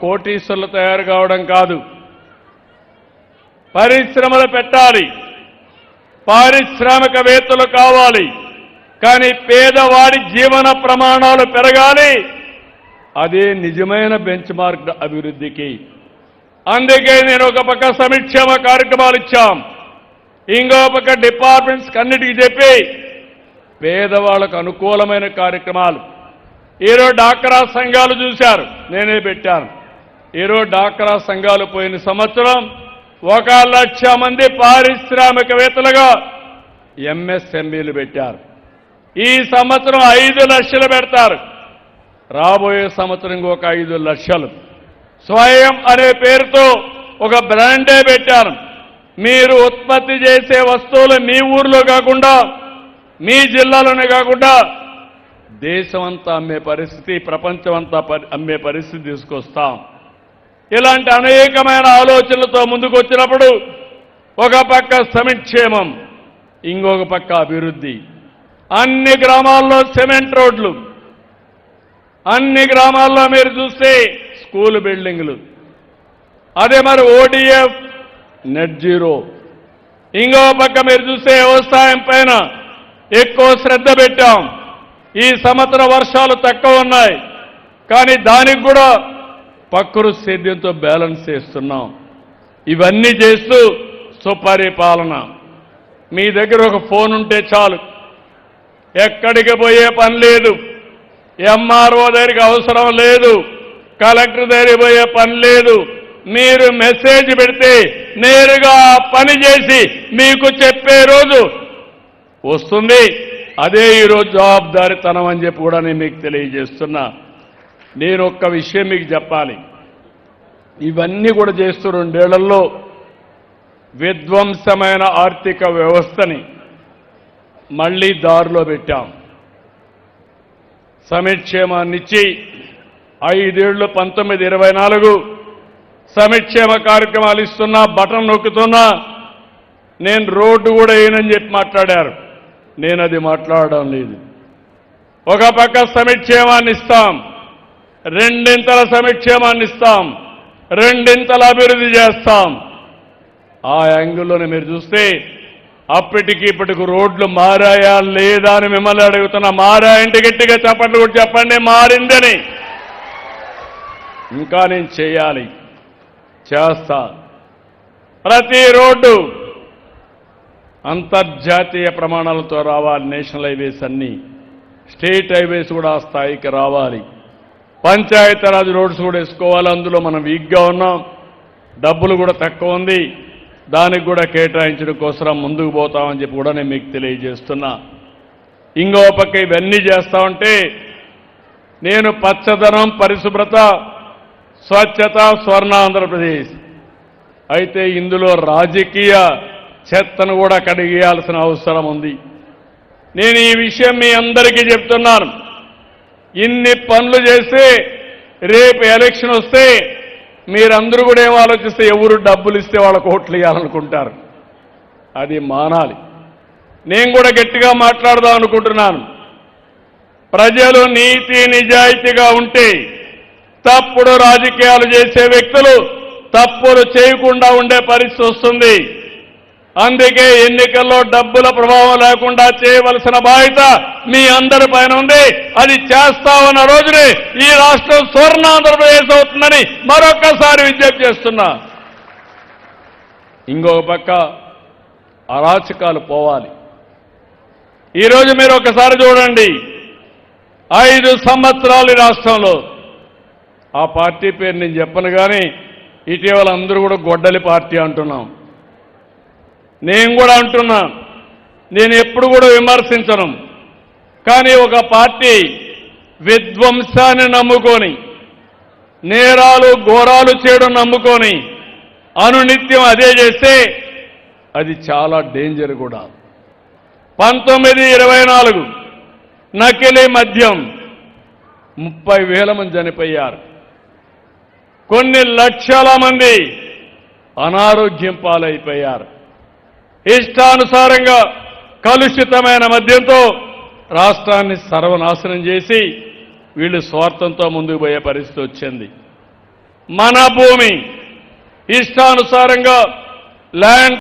కోటీశ్వర్లు తయారు కావడం కాదు, పరిశ్రమలు పెట్టాలి, పారిశ్రామికవేత్తలు కావాలి. కానీ పేదవాడి జీవన ప్రమాణాలు పెరగాలి. అదే నిజమైన బెంచ్ మార్క్ అభివృద్ధికి. అందుకే నేను ఒక పక్క సంక్షేమ కార్యక్రమాలు ఇచ్చాం, ఇంకో పక్క డిపార్ట్మెంట్స్ అన్నిటికీ చెప్పి పేదవాళ్లకు అనుకూలమైన కార్యక్రమాలు. ఈరోజు డాక్రా సంఘాలు చూశారు, నేనే పెట్టాను. ఈరోజు డాక్రా సంఘాలు పోయిన సంవత్సరం 1,00,000 మంది పారిశ్రామికవేత్తలుగా ఎంఎస్ఎంఈలు పెట్టారు. ఈ సంవత్సరం 5 లక్షలు పెడతారు. రాబోయే సంవత్సరం ఇంకొక 5 లక్షలు. స్వయం అనే పేరుతో ఒక బ్రాండే పెట్టారు. మీరు ఉత్పత్తి చేసే వస్తువులు మీ ఊర్లో కాకుండా, మీ జిల్లాలోనే కాకుండా దేశమంతా అమ్మే పరిస్థితి, ప్రపంచమంతా అమ్మే పరిస్థితి తీసుకొస్తాం. ఇలాంటి అనేకమైన ఆలోచనలతో ముందుకు వచ్చినప్పుడు ఒక పక్క సంక్షేమం, ఇంకొక పక్క అభివృద్ధి. అన్ని గ్రామాల్లో సిమెంట్ రోడ్లు, అన్ని గ్రామాల్లో మీరు చూస్తే స్కూల్ బిల్డింగ్లు, అదే మరి ఓడిఎఫ్ నెట్ జీరో. ఇంకో పక్క మీరు చూస్తే వ్యవసాయం పైన ఎక్కువ శ్రద్ధ పెట్టాం. ఈ సంవత్సరం వర్షాలు తక్కువ ఉన్నాయి, కానీ దానికి కూడా ప్రకృతి సేద్యంతో బ్యాలెన్స్ చేస్తున్నాం. ఇవన్నీ చేస్తూ సుపరిపాలన. మీ దగ్గర ఒక ఫోన్ ఉంటే చాలు, ఎక్కడికి పోయే పని లేదు, ఎంఆర్ఓ దగ్గరికి అవసరం లేదు, కలెక్టర్ దగ్గరికి పోయే పని లేదు. మీరు మెసేజ్ పెడితే నేరుగా పని చేసి మీకు చెప్పే రోజు వస్తుంది. అదే ఈరోజు జవాబుదారీతనం అని చెప్పి కూడా నేను మీకు తెలియజేస్తున్నా. నేను ఒక్క విషయం మీకు చెప్పాలి, ఇవన్నీ కూడా చేస్తూ 2 ఏళ్లలో విధ్వంసమైన ఆర్థిక వ్యవస్థని మళ్లీ దారిలో పెట్టాం. సంక్షేమాన్నిచ్చి 5 ఏళ్లు 1924 సంక్షేమ కార్యక్రమాలు ఇస్తున్నా, బటన్ నొక్కుతున్నా. నేను రోడ్డు కూడా వేయనని చెప్పి మాట్లాడారు. నేను అది మాట్లాడడం లేదు. ఒక పక్క సంక్షేమాన్ని ఇస్తాం, 2 సంక్షేమాన్ని ఇస్తాం, 2 అభివృద్ధి చేస్తాం. ఆ యాంగిల్లోనే మీరు చూస్తే అప్పటికి ఇప్పటికి రోడ్లు మారాయా లేదా అని మిమ్మల్ని అడుగుతున్నా. మారాయంటే గట్టిగా చెప్పండి, కూడా చెప్పండి మారిందని. ఇంకా నేను చేయాలి, చేస్తా. ప్రతి రోడ్డు అంతర్జాతీయ ప్రమాణాలతో రావాలి. నేషనల్ హైవేస్ అన్ని, స్టేట్ హైవేస్ కూడా ఆ స్థాయికి రావాలి. పంచాయతీరాజ్ రోడ్స్ కూడా వేసుకోవాలి. అందులో మనం వీక్గా ఉన్నాం, డబ్బులు కూడా తక్కువ ఉంది. దానికి కూడా కేటాయించడం కోసం ముందుకు పోతామని చెప్పి కూడా నేను మీకు తెలియజేస్తున్నా. ఇంకో పక్క ఇవన్నీ చేస్తా ఉంటే నేను పచ్చదనం, పరిశుభ్రత, స్వచ్ఛత, స్వర్ణ ఆంధ్రప్రదేశ్ అయితే ఇందులో రాజకీయ చెత్తను కూడా కడిగేయాల్సిన అవసరం ఉంది. నేను ఈ విషయం మీ అందరికీ చెప్తున్నాను. ఇన్ని పనులు చేస్తే రేపు ఎలక్షన్ వస్తే మీరందరూ కూడా ఏం ఆలోచిస్తే ఎవరు డబ్బులు ఇస్తే వాళ్ళకు ఓట్లు ఇవ్వాలనుకుంటారు. అది మానాలి. నేను కూడా గట్టిగా మాట్లాడదాం అనుకుంటున్నాను. ప్రజలు నీతి నిజాయితీగా ఉంటే తప్పుడు రాజకీయాలు చేసే వ్యక్తులు తప్పులు చేయకుండా ఉండే పరిస్థితి వస్తుంది. అందుకే ఎన్నికల్లో డబ్బుల ప్రభావం లేకుండా చేయవలసిన బాధ్యత మీ అందరి పైన ఉంది. అది చేస్తామన్న రోజునే ఈ రాష్ట్రం స్వర్ణ ఆంధ్రప్రదేశ్ అవుతుందని మరొక్కసారి విజ్ఞప్తి చేస్తున్నా. ఇంకొక పక్క అరాచకాలు పోవాలి. ఈరోజు మీరు ఒకసారి చూడండి, 5 సంవత్సరాలు ఈ రాష్ట్రంలో, ఆ పార్టీ పేరు నేను చెప్పను కానీ ఇటీవల అందరూ కూడా గొడ్డలి పార్టీ అంటున్నాం. నేను కూడా అంటున్నా, నేను ఎప్పుడు కూడా విమర్శించను. కానీ ఒక పార్టీ విధ్వంసాన్ని నమ్ముకొని, నేరాలు ఘోరాలు చేయడం నమ్ముకొని అనునిత్యం అదే చేస్తే అది చాలా డేంజర్ కూడా. 1924 నకిలీ మద్యం 30,000 మంది చనిపోయారు. కొన్ని లక్షల మంది అనారోగ్యం పాలైపోయారు. ఇష్టానుసారంగా కలుషితమైన మద్యంతో రాష్ట్రాన్ని సర్వనాశనం చేసి వీళ్ళు స్వార్థంతో ముందుకు పోయే పరిస్థితి వచ్చింది. మన భూమి ఇష్టానుసారంగా ల్యాండ్